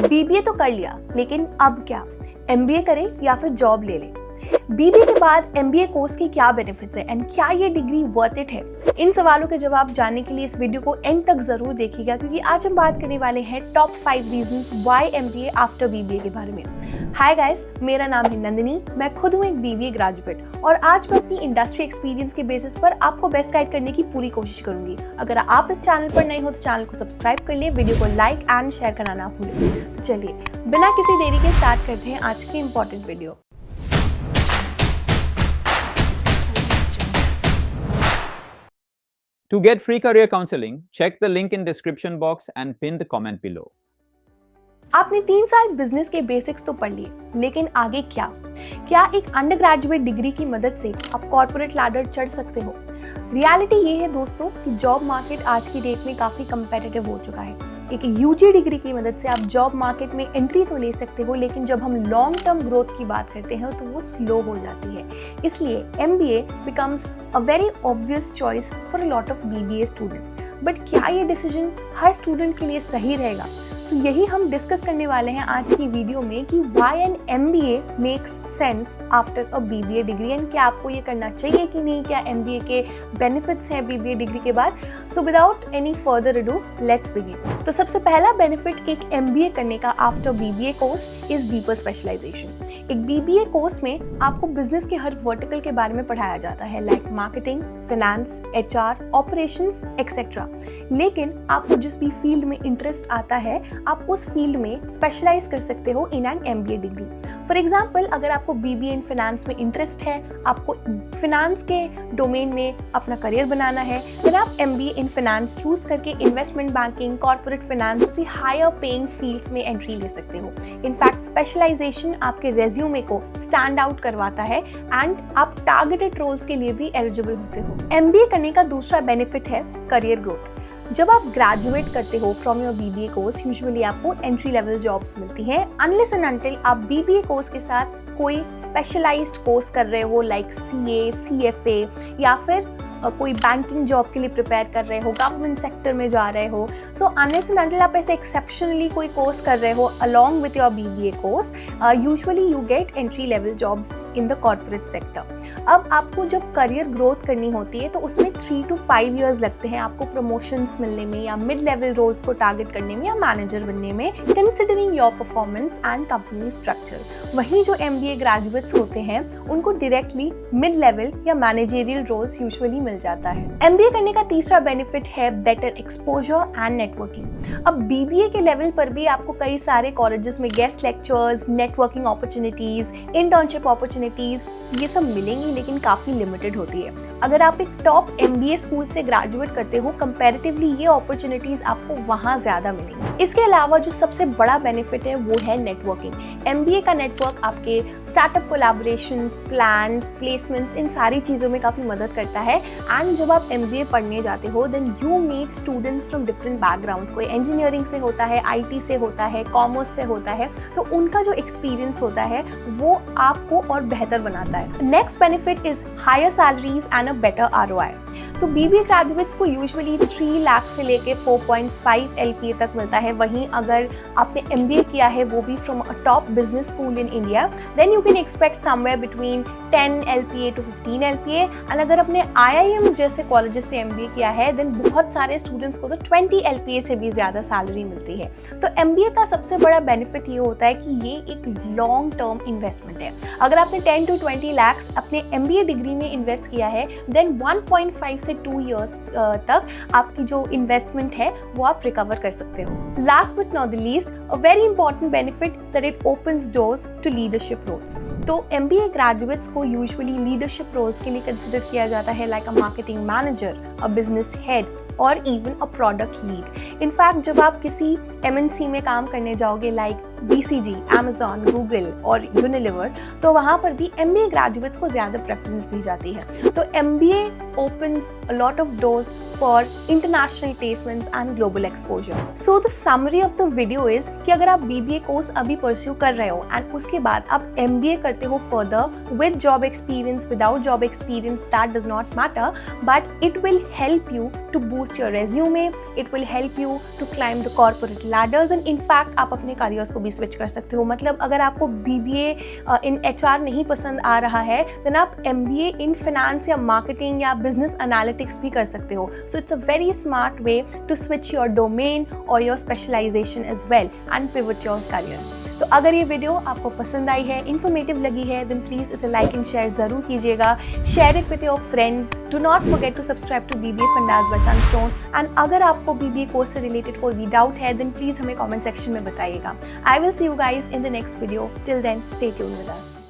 BBA तो कर लिया, लेकिन अब क्या? एमबीए करें या फिर जॉब ले लें? बीबीए के बाद एमबीए कोर्स की क्या बेनिफिट्स है एंड क्या ये डिग्री वर्थ इट है? इन सवालों के जवाब जानने के लिए इस वीडियो को एंड तक जरूर देखिएगा, क्योंकि आज हम बात करने वाले हैं top 5 reasons why MBA after BBA के बारे में। हाय गाइस, मेरा नाम है नंदिनी, मैं खुद हूँ एक बीबीए ग्रेजुएट और आज मैं अपनी इंडस्ट्री एक्सपीरियंस के बेसिस पर आपको बेस्ट गाइड करने की पूरी कोशिश करूंगी। अगर आप इस चैनल पर नए हो तो चैनल को सब्सक्राइब कर लिए, वीडियो को लाइक एंड शेयर करना ना भूलें। तो चलिए बिना किसी देरी के स्टार्ट करते हैं आज की important video. To get free career counseling, check the link in description box and pin the comment below. आपने 3 साल बिजनेस के बेसिक्स तो पढ़ लिए, लेकिन आगे क्या? क्या एक अंडर ग्रेजुएट डिग्री की मदद से आप कॉर्पोरेट लैडर चढ़ सकते हो? रियलिटी ये है दोस्तों कि जॉब मार्केट आज की डेट में काफी कंपेटिटिव हो चुका है। एक यूजी डिग्री की मदद से आप जॉब मार्केट में एंट्री तो ले सकते हो, लेकिन जब हम लॉन्ग टर्म ग्रोथ की बात करते हैं तो वो स्लो हो जाती है। इसलिए MBA becomes a very obvious choice for a lot of BBA students. But क्या ये डिसीजन हर स्टूडेंट के लिए सही रहेगा? तो यही हम डिस्कस करने वाले हैं आज की वीडियो में कि why an MBA makes sense after a BBA degree and क्या आपको ये करना चाहिए कि नहीं, क्या एमबीए के बेनिफिट्स हैं बीबीए डिग्री के बाद। So without any further ado let's begin. तो सबसे पहला बेनिफिट एक एमबीए करने का after BBA course is deeper specialization. एक बीबीए कोर्स में आपको बिजनेस के हर वर्टिकल के बारे में पढ़ाया जाता है, like marketing, finance, HR, operations etcetera. लेकिन आपको जिस भी फील्ड में इंटरेस्ट आता है आप उस फील्ड में स्पेशलाइज कर सकते हो in an MBA degree. For example, अगर आपको बीबीए इन फाइनेंस में इंटरेस्ट है, आपको फाइनेंस के डोमेन में अपना करियर बनाना है, फिर आप एमबीए इन फाइनेंस चूज करके इन्वेस्टमेंट बैंकिंग, कॉर्पोरेट फाइनेंस जैसी हायर पेइंग फील्ड्स में एंट्री ले सकते हो। इनफैक्ट स्पेशलाइजेशन आपके रेज्यूमे को स्टैंड आउट करवाता है एंड आप टारगेटेड रोल्स के लिए भी एलिजिबल होते हो। एमबीए करने का दूसरा बेनिफिट है करियर ग्रोथ। जब आप ग्रेजुएट करते हो from your BBA course, usually आपको एंट्री लेवल जॉब्स मिलती हैं अनलेस एंड अनटिल आप बीबीए कोर्स के साथ कोई स्पेशलाइज्ड कोर्स कर रहे हो, लाइक सीए, सीएफए या फिर कोई बैंकिंग जॉब के लिए प्रिपेयर कर रहे हो, गवर्नमेंट सेक्टर में जा रहे हो। सो अनलेस एंड अनटिल आप ऐसे एक्सेप्शनली कोई कोर्स कर रहे हो along with your BBA course, usually you get entry level jobs in the corporate sector. अब आपको जब करियर ग्रोथ करनी होती है तो उसमें 3 to 5 years लगते हैं आपको प्रमोशंस मिलने में या मिड लेवल रोल्स को टारगेट करने में या मैनेजर बनने में, considering your performance and company structure. वहीं जो एमबीए ग्रेजुएट्स होते हैं उनको डायरेक्टली मिड लेवल या मैनेजरियल रोल्स यूजुअली मिल जाता है। एमबीए करने का तीसरा बेनिफिट है बेटर एक्सपोजर एंड नेटवर्किंग। अब बीबीए के लेवल पर भी आपको कई सारे कॉलेजेस में guest lectures, networking opportunities, internship opportunities ये सब मिलेंगी, लेकिन काफी लिमिटेड होती है। अगर आप एक टॉप एमबीए स्कूल से ग्रेजुएट करते हो, कंपैरेटिवली ये अपॉर्चुनिटीज आपको वहां ज्यादा मिलेंगी। इसके अलावा जो सबसे बड़ा बेनिफिट है वो है नेटवर्किंग। एमबीए का नेटवर्क आपके स्टार्टअप कोलैबोरेशंस, प्लान्स, प्लेसमेंट्स इन सारी चीजों में काफी मदद करता है। एंड जब आप एमबीए पढ़ने जाते हो then you meet students from different backgrounds. कोई इंजीनियरिंग से होता है, आईटी से होता है, कॉमर्स से होता है, तो उनका जो एक्सपीरियंस होता है वो आपको और बेहतर बनाता है। Next benefit is higher salaries and a better ROI. तो बीबीए ग्रेजुएट्स को यूजुअली 3 लाख से लेके 4.5 एलपीए तक मिलता है। वहीं अगर आपने एमबीए किया है वो भी from a top business school in India, then you can expect somewhere between 10 LPA to 15 LPA। And अगर अपने IIMs जैसे कॉलेजेस से एमबीए किया है देन बहुत सारे स्टूडेंट्स को तो 20 LPA से भी ज़्यादा सैलरी मिलती है। तो एमबीए का सबसे बड़ा बेनिफिट ये होता है कि ये एक लॉन्ग टर्म इन्वेस्टमेंट है। अगर आपने 10 to 20 lakhs अपने एमबीए डिग्री में इन्वेस्ट किया है देन 1.5 से 2 years तक आपकी जो इन्वेस्टमेंट है वो आप रिकवर कर सकते हो। Last but not the least, a very important benefit that it opens doors to leadership roles. तो एमबीए ग्रेजुएट्स को यूजुअली लीडरशिप रोल्स के लिए कंसिडर किया जाता है, like a marketing manager, a business head और even a product lead. In fact जब आप किसी एमएनसी में काम करने जाओगे, लाइक BCG, Amazon, Google और Unilever, तो वहाँ पर भी MBA ग्रेजुएट्स को ज़्यादा प्रेफरेंस दी जाती है। तो MBA opens a lot of doors for international placements and global exposure. So the summary of the video is कि अगर आप BBA कोर्स अभी परस्यू कर रहे हो एंड उसके बाद आप MBA करते हो further with job experience, without job experience, that does not matter, but it will help you to boost your resume, it will help you to climb the corporate ladders and in fact आप अपने careers को भी switch कर सकते हो। मतलब अगर आपको BBA in HR नहीं पसंद आ रहा है then आप MBA in finance या marketing या business analytics भी कर सकते हो। So it's a very smart way to switch your domain or your specialization as well and pivot your career. तो अगर ये वीडियो आपको पसंद आई है, इन्फॉर्मेटिव लगी है, देन प्लीज़ इसे लाइक एंड शेयर ज़रूर कीजिएगा। Share it with your friends. Do not forget to subscribe to BBA fundas by Sunstone. And अगर आपको BBA कोर्स से रिलेटेड कोई भी डाउट है देन प्लीज़ हमें कमेंट सेक्शन में बताइएगा। I will see you guys in the next video. Till then stay tuned with us.